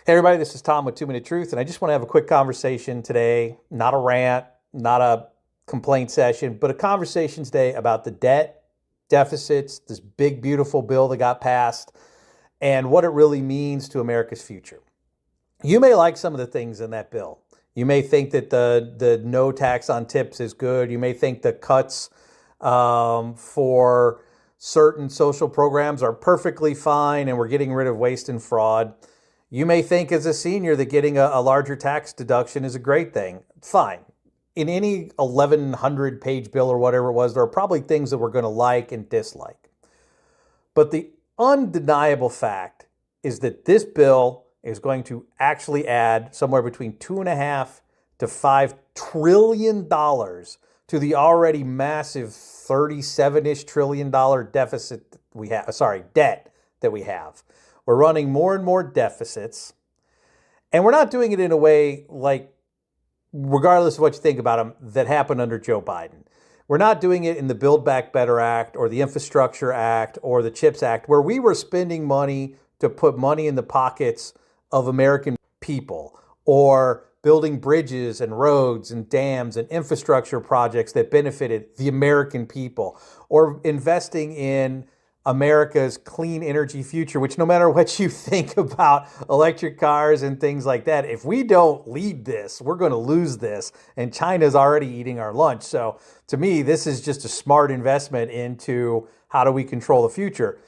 Hey everybody, this is Tom with 2 Minute Truth, and I just want to have a quick conversation today. Not a rant, not a complaint session, but a conversation today about the debt, deficits, this big, beautiful bill that got passed, and what it really means to America's future. You may like some of the things in that bill. You may think that the no tax on tips is good. You may think the cuts for certain social programs are perfectly fine and we're getting rid of waste and fraud. You may think as a senior that getting a larger tax deduction is a great thing. Fine. In any 1,100 page bill or whatever it was, there are probably things that we're going to like and dislike. But the undeniable fact is that this bill is going to actually add somewhere between $2.5 to $5 trillion to the already massive 37-ish trillion dollar deficit debt that we have. We're running more and more deficits, and we're not doing it in a way like, regardless of what you think about them, that happened under Joe Biden. We're not doing it in the Build Back Better Act or the Infrastructure Act or the CHIPS Act, where we were spending money to put money in the pockets of American people, or building bridges and roads and dams and infrastructure projects that benefited the American people, or investing in America's clean energy future, which no matter what you think about electric cars and things like that, if we don't lead this, we're going to lose this. And China's already eating our lunch. So to me, this is just a smart investment into how do we control the future.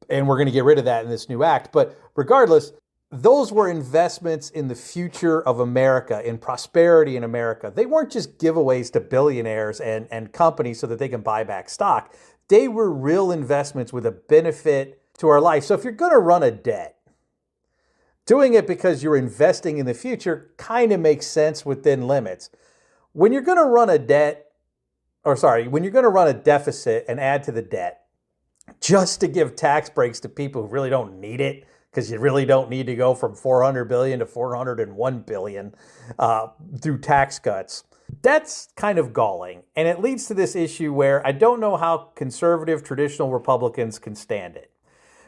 And we're going to get rid of that in this new act. But regardless, those were investments in the future of America, in prosperity in America. They weren't just giveaways to billionaires and companies so that they can buy back stock. They were real investments with a benefit to our life. So if you're going to run a debt, doing it because you're investing in the future kind of makes sense within limits. When you're going to run a deficit and add to the debt just to give tax breaks to people who really don't need it, because you really don't need to go from 400 billion to 401 billion through tax cuts. That's kind of galling. And it leads to this issue where I don't know how conservative traditional Republicans can stand it.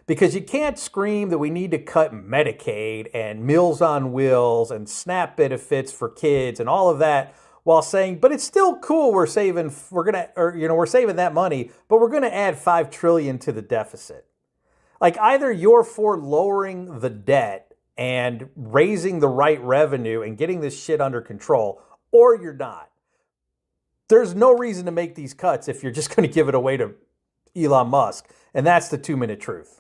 Because you can't scream that we need to cut Medicaid and Meals on Wheels and SNAP benefits for kids and all of that while saying, but it's still cool, we're saving that money, but we're going to add 5 trillion to the deficit. Like, either you're for lowering the debt and raising the right revenue and getting this shit under control, or you're not. There's no reason to make these cuts if you're just going to give it away to Elon Musk. And that's the 2 Minute Truth.